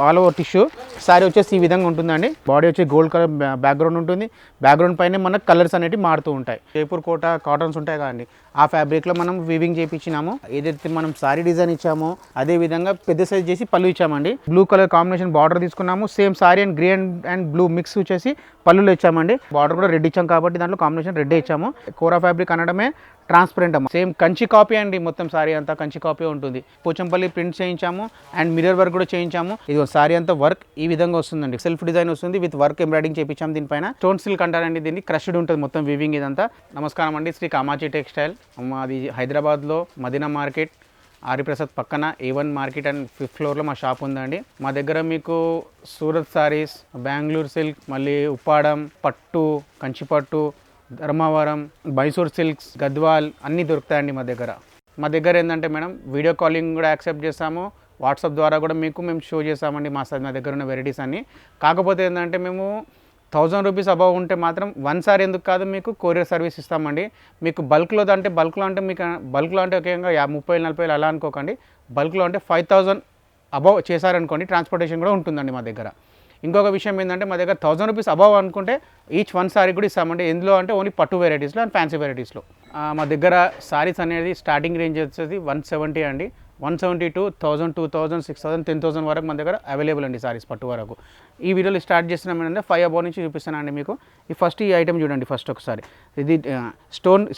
All over tissue sorry వచ్చేసి ఈ విధంగా ఉంటుందండి. బాడీ వచ్చి గోల్డ్ కలర్ బ్యాక్గ్రౌండ్ ఉంటుంది. బ్యాక్గ్రౌండ్ పైన మనకు కలర్స్ అనేవి మారుతూ ఉంటాయి. జైపూర్ కోట కాటన్స్ ఉంటాయి కదండి, ఆ ఫ్యాబ్రిక్లో మనం వీవింగ్ చేయించినాము. ఏదైతే మనం సారీ డిజైన్ ఇచ్చామో అదే విధంగా పెద్ద సైజ్ చేసి పళ్ళు ఇచ్చామండి. బ్లూ కలర్ కాంబినేషన్ బార్డర్ తీసుకున్నాము. Same sari and green and blue mix వచ్చేసి పళ్ళులో ఇచ్చామండి. బార్డర్ కూడా రెడ్ ఇచ్చాం కాబట్టి దాంట్లో కాంబినేషన్ రెడ్ ఇచ్చాము. కోరా ఫ్యాబ్రిక్ అనడమే ట్రాన్స్పరెంట్ అమ్మ. సేమ్ కంచి కాపీ అండి, మొత్తం సారీ అంతా కంచి కాపీ ఉంటుంది. పోచంపల్లి ప్రింట్ చేయించాము అండ్ మిర్రర్ వర్క్ కూడా చేయించాము. ఇది సారీ అంతా వర్క్ ఈ విధంగా వస్తుందండి. సెల్ఫ్ డిజైన్ వస్తుంది విత్ వర్క్ ఎంబ్రాయిడింగ్ చేయించాము. దీనిపైన స్టోన్ సిల్క్ అంటారండి, దీన్ని క్రష్డ్ ఉంటుంది మొత్తం వీవింగ్ ఇదంతా. నమస్కారం అండి, శ్రీ కామాచి టెక్స్టైల్. మాది హైదరాబాద్లో మదీనా మార్కెట్, ఆర్యప్రసాద్ పక్కన A1 మార్కెట్ అండ్ 5th ఫ్లోర్లో మా షాప్ ఉందండి. మా దగ్గర మీకు సూరత్ సారీస్, బెంగళూరు సిల్క్, మళ్ళీ ఉప్పాడం పట్టు, కంచిపట్టు, ధర్మవరం, మైసూర్ సిల్క్స్, గద్వాల్ అన్నీ దొరుకుతాయండి మా దగ్గర. మా దగ్గర ఏంటంటే మేడం వీడియో కాలింగ్ కూడా యాక్సెప్ట్ చేస్తాము, వాట్సాప్ ద్వారా కూడా మేము షో చేస్తామండి మా దగ్గర ఉన్న వెరైటీస్ అన్నీ. కాకపోతే ఏంటంటే మేము 1000 రూపీస్ అబవ్ ఉంటే మాత్రం వన్ సారీ ఎందుకు కాదు మీకు కొరియర్ సర్వీస్ ఇస్తామండి. మీకు బల్క్లో అంటే మీకు బల్క్లో అంటే ఒకేగా 30,000-40,000 అలా అనుకోకండి. బల్క్లో అంటే 5,000 అబవ్ చేశారనుకోండి ట్రాన్స్పోర్టేషన్ కూడా ఉంటుందండి మా దగ్గర. ఇంకొక విషయం ఏంటంటే మా దగ్గర 1000 రూపీస్ అబవ్ అనుకుంటే ఈచ్ వన్ సారీ కూడా ఇస్తామండి. ఎందులో అంటే ఓన్లీ పట్టు వెరైటీస్లో అండ్ ఫ్యాన్సీ వెరైటీస్లో. మా దగ్గర సారీస్ అనేది స్టార్టింగ్ రేంజ్ వచ్చేసి 170 అండి. 170 to 1000, 2000, 6000, 10,000 వరకు మన దగ్గర అవైలబుల్ అండి సారీస్ పట్టు వరకు. ఈ వీడియోలో స్టార్ట్ చేస్తున్నాం ఏంటంటే 5 అబవ్ నుంచి చూపిస్తానండి మీకు. ఈ ఐటమ్ చూడండి ఫస్ట్ ఒకసారి. ఇది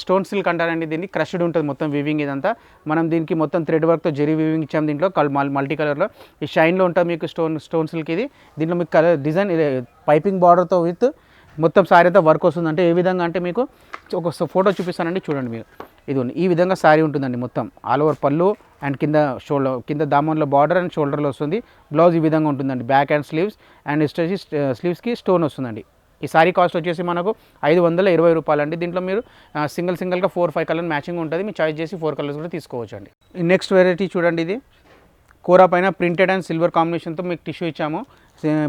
స్టోన్ సిల్క్ అంటారండి, దీన్ని క్రష్డ్ ఉంటుంది మొత్తం వీవింగ్ ఇదంతా. మనం దీనికి మొత్తం థ్రెడ్ వర్క్తో జెరీ వీవింగ్ ఇచ్చాము. దీంట్లో మల్టీ కలర్లో ఈ షైన్లో ఉంటుంది మీకు స్టోన్ సిల్క్. ఇది దీంట్లో మీకు కలర్ డిజైన్ పైపింగ్ బార్డర్తో విత్ మొత్తం సారీ అంతా వర్క్ వస్తుంది. అంటే ఏ విధంగా అంటే మీకు ఒక ఫోటో చూపిస్తానండి చూడండి మీరు. ఇది ఈ విధంగా సారీ ఉంటుందండి మొత్తం ఆల్ ఓవర్ పళ్ళు అండ్ కింద దామన్లో బార్డర్ అండ్ షోల్డర్లో వస్తుంది. బ్లౌజ్ ఈ విధంగా ఉంటుందండి, బ్యాక్ అండ్ స్లీవ్స్ అండ్ స్లీవ్స్కి స్టోన్ వస్తుందండి. ఈ సారీ కాస్ట్ వచ్చేసి మనకు 520 రూపాయలు అండి. దీంట్లో మీరు సింగిల్గా 4-5 కలర్ మ్యాచింగ్ ఉంటుంది. మీరు చాయిస్ చేసి 4 కలర్స్ కూడా తీసుకోవచ్చు అండి. నెక్స్ట్ వెరైటీ చూడండి, ఇది కోరా పైన ప్రింటెడ్ అండ్ సిల్వర్ కాంబినేషన్తో మీకు టిష్యూ ఇచ్చాము.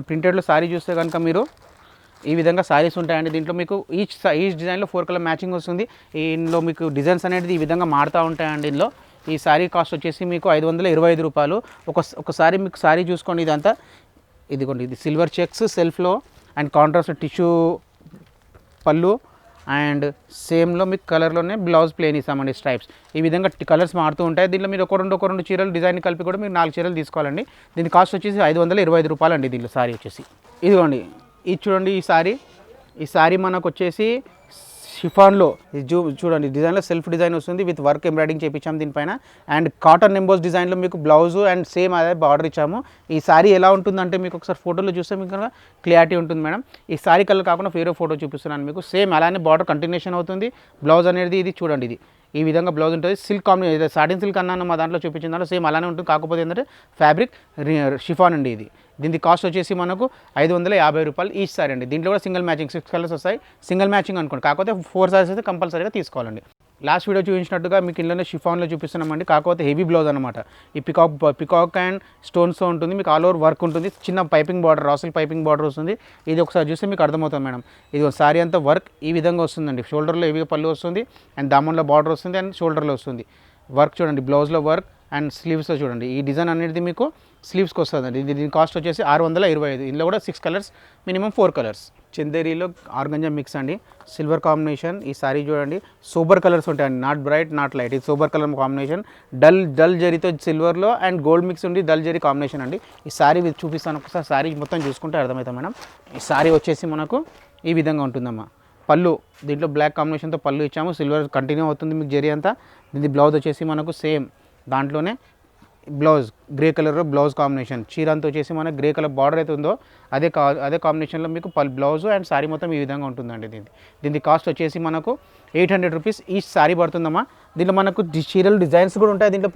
ప్రింటెడ్లో సారీ చూస్తే కనుక మీరు ఈ విధంగా సారీస్ ఉంటాయండి. దీంట్లో మీకు ఈచ్ డిజైన్లో 4 కలర్ మ్యాచింగ్ వస్తుంది. ఇందులో మీకు డిజైన్స్ అనేది ఈ విధంగా మారుతూ ఉంటాయండి. ఇందులో ఈ సారీ కాస్ట్ వచ్చేసి మీకు 525 రూపాయలు. ఒకసారి మీకు సారీ చూసుకోండి, ఇదంతా ఇదిగోండి, ఇది సిల్వర్ చెక్స్ సెల్ఫ్లో అండ్ కాంట్రాస్ట్ టిష్యూ పళ్ళు అండ్ సేమ్లో మీకు కలర్లోనే బ్లౌజ్ ప్లేన్ ఇస్తామండి, స్ట్రైప్స్. ఈ విధంగా కలర్స్ మారుతూ ఉంటాయి. దీంట్లో మీరు ఒక రెండు చీరలు డిజైన్ కలిపి కూడా మీరు 4 చీరలు తీసుకోవాలండి. దీని కాస్ట్ వచ్చేసి 525 రూపాయలు అండి. దీంట్లో సారీ వచ్చేసి ఇదిగోండి, ఇది చూడండి. ఈ సారీ మనకు వచ్చేసి షిఫాన్లో చూడండి డిజైన్లో సెల్ఫ్ డిజైన్ వస్తుంది విత్ వర్క్ ఎంబ్రాయిడింగ్ చేయించాము దీనిపైన. అండ్ కాటన్ ఎంబోస్ డిజైన్లో మీకు బ్లౌజ్ అండ్ సేమ్ అదే బార్డర్ ఇచ్చాము. ఈ సారీ ఎలా ఉంటుందంటే మీకు ఒకసారి ఫోటోలో చూస్తే మీకు క్లియారిటీ ఉంటుంది మేడం. ఈ సారీ కలర్ కాకుండా వేరే ఫోటో చూపిస్తున్నాను మీకు. సేమ్ అలానే బార్డర్ కంటిన్యూషన్ అవుతుంది. బ్లౌజ్ అనేది ఇది చూడండి, ఇది ఈ విధంగా బ్లౌజ్ ఉంటుంది. సిల్క్ కాంబినేషన్ సాటిన్ సిల్క్ అన్నాను మా దాంట్లో చూపించిన దాంట్లో సేమ్ అలానే ఉంటుంది. కాకపోతే ఏంటంటే ఫ్యాబ్రిక్ షిఫాన్ అండి. దీని కాస్ట్ వచ్చేసి మనకు 550 రూపాయలు ఈచ్ సారీ అండి. దీంట్లో కూడా సింగిల్ మ్యాచింగ్ 6 కలర్స్ వస్తాయి. సింగిల్ మ్యాచింగ్ అనుకోండి, కాకపోతే 4 సారీస్ అయితే కంపల్సరీగా తీసుకోవాలండి. లాస్ట్ వీడియో చూపించినట్టుగా మీకు ఇంట్లోనే షిఫాన్లో చూపిస్తున్నామండి. కాకపోతే హెవీ బ్లౌజ్ అనమాట. ఈ పికాక్ అండ్ స్టోన్స్తో ఉంటుంది. మీకు ఆల్ ఓవర్ వర్క్ ఉంటుంది. చిన్న పైపింగ్ బార్డర్, రాసిల్ పైపింగ్ బార్డర్ వస్తుంది. ఇది ఒకసారి చూస్తే మీకు అర్థమవుతుంది మేడం. ఇది సారీ అంతా వర్క్ ఈ విధంగా వస్తుందండి. షోల్డర్లో హెవీగా పళ్ళు వస్తుంది అండ్ దామన్లో బార్డర్ వస్తుంది అండ్ షోల్డర్లో వస్తుంది. వర్క్ చూడండి, బ్లౌజ్లో వర్క్ అండ్ స్లీవ్స్లో చూడండి. ఈ డిజైన్ అనేది మీకు స్లీవ్స్కి వస్తుందండి. దీని కాస్ట్ వచ్చేసి 625. ఇందులో కూడా 6 కలర్స్, మినిమం 4 కలర్స్. చందేరీలో ఆర్గంజా మిక్స్ అండి, సిల్వర్ కాంబినేషన్. ఈ సారీ చూడండి, సూపర్ కలర్స్ ఉంటాయండి, నాట్ బ్రైట్ నాట్ లైట్. ఇది సూపర్ కలర్ కాంబినేషన్. డల్ జరీతో సిల్వర్లో అండ్ గోల్డ్ మిక్స్ ఉండి డల్ జరీ కాంబినేషన్ అండి. ఈ సారీ చూపిస్తాను ఒకసారి. సారీ మొత్తం చూసుకుంటే అర్థమవుతుంది మేడం. ఈ సారీ వచ్చేసి మనకు ఈ విధంగా ఉంటుందమ్మా. పళ్ళు దీంట్లో బ్లాక్ కాంబినేషన్తో పళ్ళు ఇచ్చాము. సిల్వర్ కంటిన్యూ అవుతుంది మీకు జరీ అంతా. దీని బ్లౌజ్ వచ్చేసి మనకు సేమ్ దాంట్లోనే బ్లౌజ్ గ్రే కలర్లో బ్లౌజ్ కాంబినేషన్. చీర అంతా వచ్చేసి మనకు గ్రే కలర్ బార్డర్ అయితే ఉందో అదే కాంబినేషన్లో మీకు బ్లౌజ్ అండ్ సారీ మొత్తం ఈ విధంగా ఉంటుందండి. దీని కాస్ట్ వచ్చేసి మనకు 800 రూపీస్ ఈచ్ సారీ పడుతుందమ్మా. దీంట్లో మనకు చీరలు డిజైన్స్ కూడా ఉంటాయి. దీంట్లో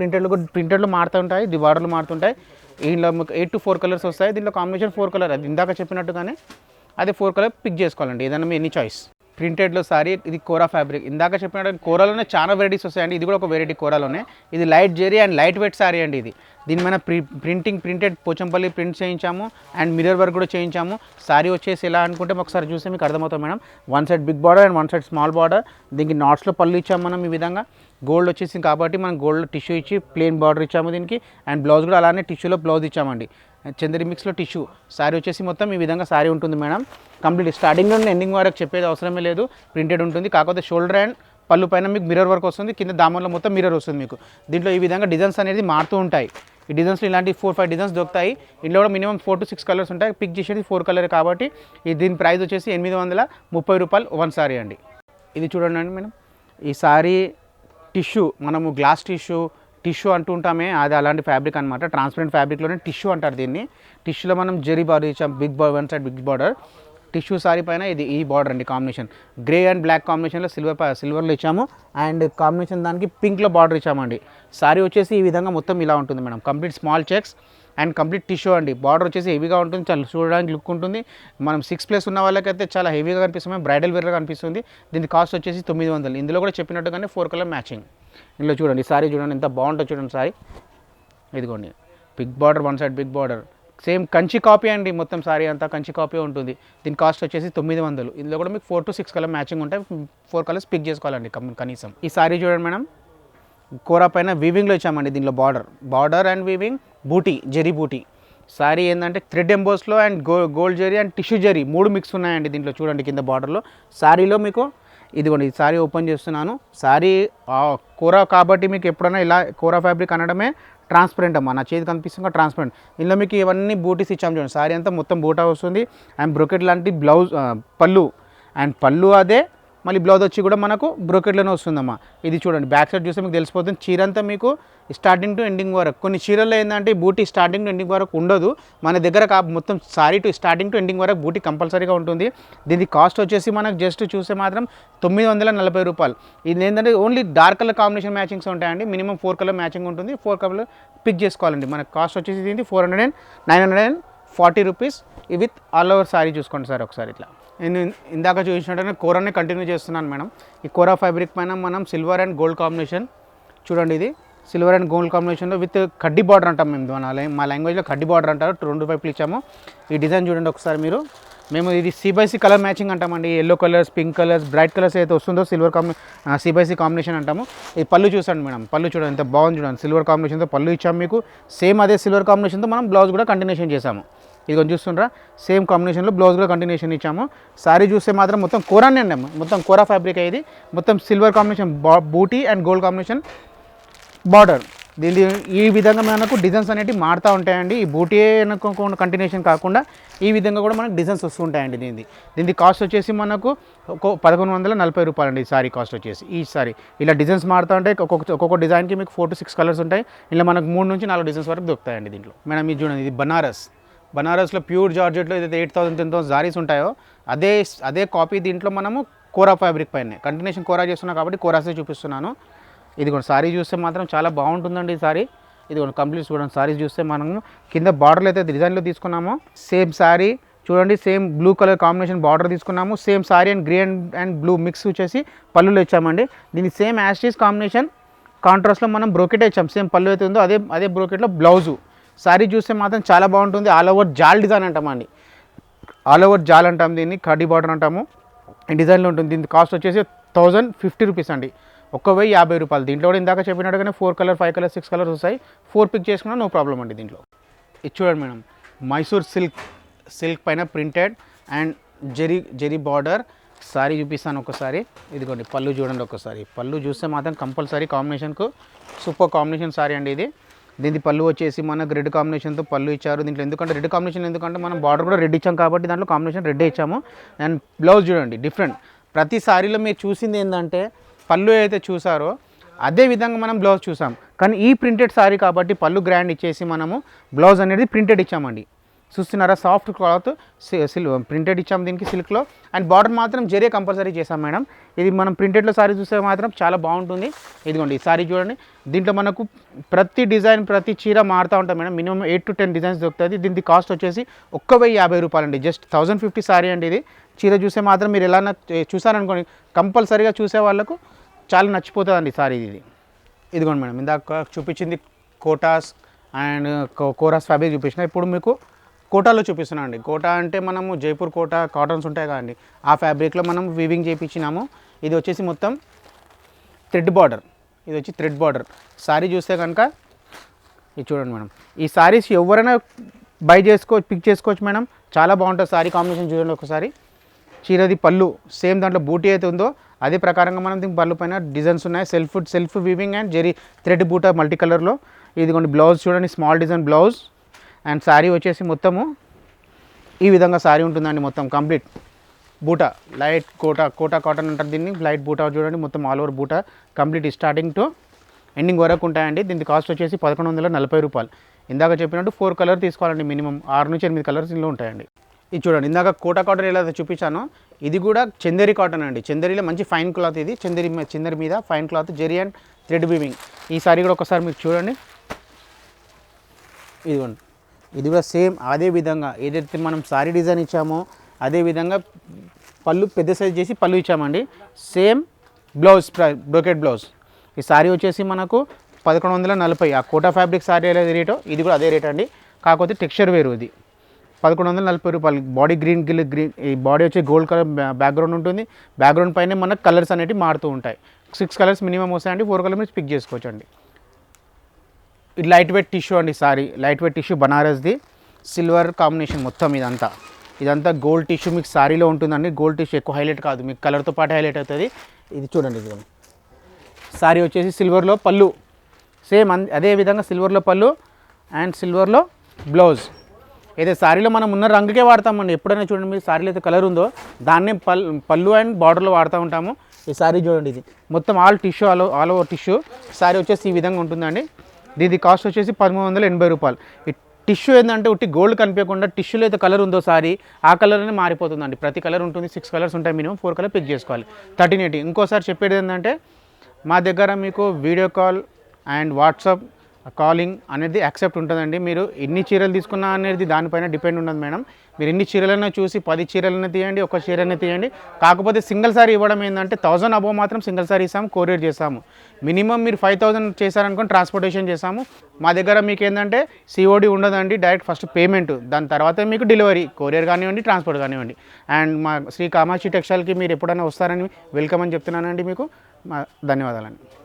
ప్రింటెడ్లు మారుతూ ఉంటాయి, బార్డర్లు మారుతుంటాయి. దీంట్లో మీకు 8 to 4 కలర్స్ వస్తాయి. దీంట్లో కాంబినేషన్ 4 కలర్. అది ఇందాక చెప్పినట్టుగానే అదే 4 కలర్ పిక్ చేసుకోవాలండి, ఏదైనా మీ ఎనీ చాయిస్. ప్రింటెడ్లో సారీ, ఇది కోరా ఫ్యాబ్రిక్. ఇందాక చెప్పినట్టు కోరాలోనే చాలా వెరైటీస్ వస్తాయండి. ఇది కూడా ఒక వెరైటీ కోరాలోనే. ఇది light zari and light weight sari అండి. దీని మీద ప్రింటెడ్ పోచంపల్లి ప్రింట్ చేయించాము అండ్ మిర్రర్ వర్క్ కూడా చేయించాము. సారీ వచ్చేసి ఎలా అనుకుంటే ఒకసారి చూస్తే మీకు అర్థమవుతుంది madam. One side big border and one side small border. దీనికి నాట్స్లో పళ్ళు ఇచ్చాము మనం. ఈ విధంగా గోల్డ్ వచ్చేసింది కాబట్టి మనం గోల్డ్ టిష్యూ ఇచ్చి ప్లెయిన్ బార్డర్ ఇచ్చాము దీనికి. అండ్ బ్లౌజ్ కూడా అలానే టిష్యూలో బ్లౌజ్ ఇచ్చామండి. చందరి మిక్స్లో టిష్యూ శారీ వచ్చేసి మొత్తం ఈ విధంగా శారీ ఉంటుంది మేడం. కంప్లీట్ స్టార్టింగ్ నుండి ఎండింగ్ వరకు చెప్పేది అవసరమే లేదు, ప్రింటెడ్ ఉంటుంది. కాకపోతే షోల్డర్ అండ్ పళ్ళు పైన మీకు మిర్రర్ వర్క్ వస్తుంది, కింద దామన్లో మొత్తం మిర్రర్ వస్తుంది మీకు. దీంట్లో ఈ విధంగా డిజైన్స్ అనేది మారుతూ ఉంటాయి. ఈ డిజైన్స్లో ఇలాంటి 4-5 డిజైన్స్ దొరుకుతాయి. ఇందులో కూడా మినిమం 4 to 6 కలర్స్ ఉంటాయి. పిక్ చేసేది 4 కలర్ కాబట్టి దీని ప్రైస్ వచ్చేసి 830 రూపాయలు వన్ సారీ అండి. ఇది చూడండి మేడం, ఈ సారీ టిష్యూ, మనము గ్లాస్ టిష్యూ అంటూ ఉంటామే, అది అలాంటి ఫ్యాబ్రిక్ అనమాట. ట్రాన్స్పరెంట్ ఫ్యాబ్రిక్లోనే టిష్యూ అంటారు దీన్ని. టిష్యూలో మనం జరీ బార్డర్ ఇచ్చాం, big border, one side big border. Tissue sari పైన ఇది ఈ బార్డర్ అండి కాంబినేషన్. గ్రే అండ్ బ్లాక్ కాంబినేషన్లో సిల్వర్లో ఇచ్చాము, అండ్ కాంబినేషన్ దానికి పింక్లో బార్డర్ ఇచ్చామండి. సారీ వచ్చేసి ఈ విధంగా మొత్తం ఇలా ఉంటుంది madam. Complete small checks and complete tissue అండి. బార్డర్ వచ్చేసి హెవీగా ఉంటుంది, చాలా చూడడానికి లుక్ ఉంటుంది. మనం 6+ ఉన్న వాళ్ళకైతే చాలా హెవీగా కనిపిస్తుంది, బ్రైడల్ వేర్గా కనిపిస్తుంది. దీని కాస్ట్ వచ్చేసి 900. ఇందులో కూడా చెప్పినట్టుగానే 4 కలర్ మ్యాచింగ్. ఇందులో చూడండి సారీ చూడండి ఎంత బాగుంటుంది చూడండి సారీ. ఇదిగోండి big border, one side big border, same Kanchi copy అండి. మొత్తం సారీ అంతా కంచి కాపీ ఉంటుంది. దీని కాస్ట్ వచ్చేసి 900. ఇందులో కూడా మీకు 4 to 6 కలర్ మ్యాచింగ్ ఉంటాయి. 4 కలర్స్ పిక్ చేసుకోవాలండి కనీసం. ఈ సారీ చూడండి మేడం, కోరా పైన వీవింగ్లో ఇచ్చామండి. దీనిలో border and weaving, buti, zari buti. Sari ఏంటంటే థ్రెడ్ ఎంబోస్లో and gold zari and tissue zari 3 mix ఉన్నాయండి దీంట్లో. చూడండి కింద బార్డర్లో. సారీలో మీకు ఇదిగోండి, ఈ సారీ ఓపెన్ చేస్తున్నాను. సారీ కోరా కాబట్టి మీకు ఎప్పుడైనా ఇలా కోరా ఫ్యాబ్రిక్ అనడమే ట్రాన్స్పరెంట్ అమ్మా, నా చేతి కనిపిస్తుంది ట్రాన్స్పరెంట్. ఇందులో మీకు ఇవన్నీ బూటీస్ ఇచ్చాము చూడండి. సారీ అంతా మొత్తం బూటా వస్తుంది అండ్ బ్రొకెట్ లాంటి బ్లౌజ్, పళ్ళు అండ్ పళ్ళు అదే, మళ్ళీ బ్లౌజ్ వచ్చి కూడా మనకు బ్రోకెట్లోనే వస్తుందమ్మా. ఇది చూడండి బ్యాక్ సైడ్ చూస్తే మీకు తెలిసిపోతుంది. చీర అంతా మీకు స్టార్టింగ్ టు ఎండింగ్ వరకు, కొన్ని చీరల్లో ఏంటంటే బూటీ స్టార్టింగ్ టు ఎండింగ్ వరకు ఉండదు, మన దగ్గర మొత్తం sorry to starting to ending వరకు బూటీ కంపల్సరీగా ఉంటుంది. దీని కాస్ట్ వచ్చేసి మనకు జస్ట్ చూస్తే మాత్రం 940 రూపాయలు. ఇది ఏంటంటే only dark colour combination matchings ఉంటాయండి. మినిమం 4 కలర్ మ్యాచింగ్ ఉంటుంది. 4 కలర్ పిక్ చేసుకోవాలండి. మనకు కాస్ట్ వచ్చేసి దీనికి 940 rupees. With all over sorry చూసుకోండి సార్ ఒకసారి ఇట్లా. నేను ఇందాక చూసినట్టుగా కోరానే కంటిన్యూ చేస్తున్నాను మేడం. ఈ కోరా ఫ్యాబ్రిక్ పైన మనం సిల్వర్ అండ్ గోల్డ్ కాంబినేషన్ చూడండి. ఇది సిల్వర్ అండ్ గోల్డ్ కాంబినేషన్లో విత్ కడ్డీ బార్డర్ అంటాం మేము, మా లాంగ్వేజ్లో కడ్డీ బార్డర్ అంటారు. 2 వైపులు ఇచ్చాము. ఈ డిజైన్ చూడండి ఒకసారి మీరు. మేము ఇది C/C కలర్ మ్యాచింగ్ అంటామండి. Yellow colours, pink colours, bright colours అయితే వస్తుందో సిల్వర్ C/C కాంబినేషన్ అంటాము. ఈ పళ్ళు చూసండి మేడం, పళ్ళు చూడండి ఎంత బాగుంది చూడండి. సిల్వర్ కాంబినేషన్తో పళ్ళు ఇచ్చాము మీకు. సేమ్ అదే సిల్వర్ కాంబినేషన్తో మనం బ్లౌజ్ కూడా కంటిన్యూషన్ చేసాము. ఇది కొంచెం చూస్తుండ్రా, సేమ్ కాంబినేషన్లో బ్లౌజ్ కూడా కంటిన్యూషన్ ఇచ్చాము. సారీ చూస్తే మాత్రం మొత్తం కోరానే అండి, మొత్తం కోరా ఫ్యాబ్రిక్ అయ్యేది. మొత్తం silver combination buti and gold combination border. దీని ఈ విధంగా మనకు డిజైన్స్ అనేవి మారుతూ ఉంటాయండి. ఈ బూటీ కంటిన్యూషన్ కాకుండా ఈ విధంగా కూడా మనకు డిజైన్స్ వస్తూ ఉంటాయండి. దీని కాస్ట్ వచ్చేసి మనకు 1140 రూపాయలు అండి. ఈ సారీ కాస్ట్ వచ్చేసి. ఈ సారీ ఇలా డిజైన్స్ మారుతూ ఉంటాయి. ఒక్కొక్క డిజైన్కి మీకు 4 to 6 కలర్స్ ఉంటాయి. ఇలా మనకు 3 నుంచి 4 డిజైన్స్ వరకు దొరుకుతాయండి దీంట్లో. మేడం ఇది చూడండి, ఇది బనారస్లో ప్యూర్ జార్జెట్లో ఏదైతే 8,000-10,000 సారీస్ ఉంటాయో అదే కాపీ దీంట్లో మనము కోరా ఫ్యాబ్రిక్ పైన కంటిన్యూషన్ కోరా చేస్తున్నాం కాబట్టి కోరాసే చూపిస్తున్నాను. ఇది కూడా సారీ చూస్తే మాత్రం చాలా బాగుంటుందండి ఈ సారీ. ఇది కూడా కంప్లీట్ చూడండి. సారీస్ చూస్తే మనము కింద బార్డర్లు అయితే డిజైన్లో తీసుకున్నాము. సేమ్ సారీ చూడండి, same blue colour combination border తీసుకున్నాము. Same sari and green and blue mix వచ్చేసి పళ్ళులో ఇచ్చామండి. దీనికి సేమ్ యాస్టీస్ కాంబినేషన్ కాంట్రాస్ట్లో మనం బ్రోకెట్ ఇచ్చాం. సేమ్ పళ్ళు అయితే ఉందో అదే బ్రోకెట్లో బ్లౌజు. సారీ చూస్తే మాత్రం చాలా బాగుంటుంది. ఆల్ ఓవర్ జాల్ డిజైన్ అంటామండి. ఆల్ ఓవర్ జాల్ అంటాం దీన్ని, కడ్డీ బార్డర్ అంటాము. ఈ డిజైన్లో ఉంటుంది. దీని కాస్ట్ వచ్చేసి 1050 రూపీస్ అండి, 1050 రూపాయలు. దీంట్లో కూడా ఇందాక చెప్పినట్టుగానే 4 కలర్, 5 కలర్, 6 కలర్స్ వస్తాయి. 4 పిక్ చేసుకున్నా నో ప్రాబ్లం అండి దీంట్లో. ఇది చూడండి మేడం, మైసూర్ సిల్క్ పైన printed and zari border sorry చూపిస్తాను ఒకసారి. ఇదిగోండి పళ్ళు చూడండి ఒకసారి. పళ్ళు చూస్తే మాత్రం కంపల్సరీ కాంబినేషన్కు సూపర్ కాంబినేషన్ సారీ అండి ఇది. దీని పళ్ళు వచ్చేసి మనకు రెడ్ కాంబినేషన్తో పళ్ళు ఇచ్చారు. దీంట్లో ఎందుకంటే రెడ్ కాంబినేషన్, ఎందుకంటే మనం బార్డర్ కూడా రెడ్ ఇచ్చాం కాబట్టి దాంట్లో కాంబినేషన్ రెడ్డే ఇచ్చాము. అండ్ బ్లౌజ్ చూడండి డిఫరెంట్. ప్రతి సారీలో మీరు చూసింది ఏంటంటే పళ్ళు అయితే చూసారో అదే విధంగా మనం బ్లౌజ్ చూసాం. కానీ ఈ ప్రింటెడ్ సారీ కాబట్టి పళ్ళు గ్రాండ్ ఇచ్చేసి మనము బ్లౌజ్ అనేది ప్రింటెడ్ ఇచ్చామండి. చూస్తున్నారా, సాఫ్ట్ క్లాత్ ప్రింటెడ్ ఇచ్చాము దీనికి సిల్క్లో. అండ్ బార్డర్ మాత్రం జరీ కంపల్సరీ చేసాం మేడం. ఇది మనం ప్రింటెడ్లో సారీ చూస్తే మాత్రం చాలా బాగుంటుంది. ఇదిగోండి ఈ సారీ చూడండి. దీంట్లో మనకు ప్రతి డిజైన్, ప్రతి చీర మారుతూ ఉంటాం మేడం. మినిమం 8 to 10 డిజైన్స్ దొరుకుతుంది. దీనికి కాస్ట్ వచ్చేసి 1050 రూపాయలు అండి. జస్ట్ 1050 సారీ అండి ఇది. చీర చూస్తే మాత్రం మీరు ఎలా చూసారనుకోండి, కంపల్సరీగా చూసే వాళ్ళకు చాలా నచ్చిపోతుందండి సారీ ఇది. ఇదిగోండి మేడం, ఇందాక చూపించింది కోటాస్ అండ్ కోరాస్ ఫ్యాబ్రిక్ చూపించిన. ఇప్పుడు మీకు కోటాలో చూపిస్తున్నాను అండి. కోటా అంటే మనము జైపూర్ కోటా కాటన్స్ ఉంటాయి కదండి, ఆ ఫ్యాబ్రిక్లో మనం వీవింగ్ చేయించినాము. ఇది వచ్చేసి మొత్తం థ్రెడ్ బార్డర్. ఇది వచ్చి థ్రెడ్ బార్డర్. సారీ చూస్తే కనుక ఇది చూడండి మేడం. ఈ సారీస్ ఎవరైనా బై చేసుకోవచ్చు, పిక్ చేసుకోవచ్చు మేడం. చాలా బాగుంటుంది సారీ కాంబినేషన్. చూడండి ఒకసారి, చీరది పళ్ళు సేమ్ దాంట్లో బూటీ అయితే ఉందో అదే ప్రకారంగా మనం దీనికి పళ్ళు పైన డిజైన్స్ ఉన్నాయి. Self weaving and zari thread buta multi కలర్లో. ఇదిగోండి బ్లౌజ్ చూడండి, small design blouse. And sari వచ్చేసి మొత్తము ఈ విధంగా శారీ ఉంటుందండి. మొత్తం కంప్లీట్ బూటా, లైట్ కోటా కాటన్ అంటారు దీన్ని. లైట్ బూటా చూడండి, మొత్తం ఆల్ ఓవర్ బూటా కంప్లీట్ స్టార్టింగ్ టు ఎండింగ్ వరకు ఉంటాయండి. దీనికి కాస్ట్ వచ్చేసి 1140 రూపాయలు. ఇందాక చెప్పినట్టు 4 కలర్ తీసుకోవాలండి, మినిమం 6 నుంచి 8 కలర్స్ ఇందులో ఉంటాయండి. ఇది చూడండి, ఇందాక కోటా కాటన్ ఎలా చూపించానో ఇది కూడా చందేరి కాటన్ అండి. చందేరిలో మంచి ఫైన్ క్లాత్ ఇది. చందేరి మీద fine cloth, zari and thread weaving. ఈ సారీ కూడా ఒకసారి మీరు చూడండి. ఇదిగోండి, ఇది కూడా సేమ్ అదే విధంగా ఏదైతే మనం సారీ డిజైన్ ఇచ్చామో అదే విధంగా పళ్ళు పెద్ద సైజ్ చేసి పళ్ళు ఇచ్చామండి. Same blouse, brocade blouse. ఈ సారీ వచ్చేసి మనకు 1140. ఆ కోటా ఫ్యాబ్రిక్ సారీ అనేది రేటో ఇది కూడా అదే రేట్ అండి, కాకపోతే టెక్స్చర్ వేరు. ఇది 1140 రూపాయలు. బాడీ గ్రీన్, ఈ బాడీ వచ్చి గోల్డ్ కలర్ బ్యాక్గ్రౌండ్ ఉంటుంది. బ్యాక్గ్రౌండ్ పైన మనకు కలర్స్ అనేవి మారుతూ ఉంటాయి. 6 కలర్స్ మినిమం వస్తాయండి, 4 కలర్ మీరు పిక్ చేసుకోవచ్చు అండి. ఇది లైట్ వెయిట్ టిష్యూ అండి. సారీ లైట్ వెయిట్ టిష్యూ, బనారస్ది, సిల్వర్ కాంబినేషన్ మొత్తం. ఇదంతా గోల్డ్ టిష్యూ మీకు సారీలో ఉంటుందండి. గోల్డ్ టిష్యూ ఎక్కువ హైలైట్ కాదు, మీకు కలర్తో పాటు హైలైట్ అవుతుంది. ఇది చూడండి, ఇది సారీ వచ్చేసి సిల్వర్లో పళ్ళు, సేమ్ అదే విధంగా సిల్వర్లో పళ్ళు అండ్ సిల్వర్లో బ్లౌజ్. అయితే సారీలో మనం ఉన్న రంగుకే వాడతామండి. ఎప్పుడైనా చూడండి, మీరు సారీలో అయితే కలర్ ఉందో దాన్నే పళ్ళు అండ్ బార్డర్లో వాడుతూ ఉంటాము. ఈ సారీ చూడండి, ఇది మొత్తం all tissue, all over tissue. Sorry వచ్చేసి ఈ విధంగా ఉంటుందండి. దీని కాస్ట్ వచ్చేసి 1380 రూపాయలు. ఈ టిష్యూ ఏంటంటే ఉట్టి గోల్డ్ కనిపించకుండా టిష్యూలో అయితే కలర్ ఉందో సారీ ఆ కలర్నే మారిపోతుందండి. ప్రతి కలర్ ఉంటుంది, 6 కలర్స్ ఉంటాయి, మినిమం 4 కలర్ పిక్ చేసుకోవాలి. 1380. ఇంకోసారి చెప్పేది ఏంటంటే మా దగ్గర మీకు video call and WhatsApp calling అనేది యాక్సెప్ట్ ఉంటుందండి. మీరు ఎన్ని చీరలు తీసుకున్నా అనేది దానిపైన డిపెండ్ ఉండదు మేడం. మీరు ఎన్ని చీరలైనా చూసి 10 చీరలైనా తీయండి, ఒక చీరనే తీయండి. కాకపోతే సింగిల్ సారీ ఇవ్వడం ఏంటంటే 1000 అబోవ్ మాత్రం సింగిల్ సారీ ఇస్తాము, కొరియర్ చేస్తాము. మినిమం మీరు 5000 చేశారనుకోండి ట్రాన్స్పోర్టేషన్ చేస్తాము. మా దగ్గర మీకు ఏంటంటే సిఓడి ఉండదండి, డైరెక్ట్ ఫస్ట్ పేమెంట్, దాని తర్వాత మీకు డెలివరీ, కొరియర్ కానివ్వండి, ట్రాన్స్పోర్ట్ కానివ్వండి. అండ్ మా శ్రీ కామాక్షి టెక్స్టైల్కి మీరు ఎప్పుడైనా వస్తారని వెల్కమ్ అని చెప్తున్నానండి మీకు. ధన్యవాదాలండి.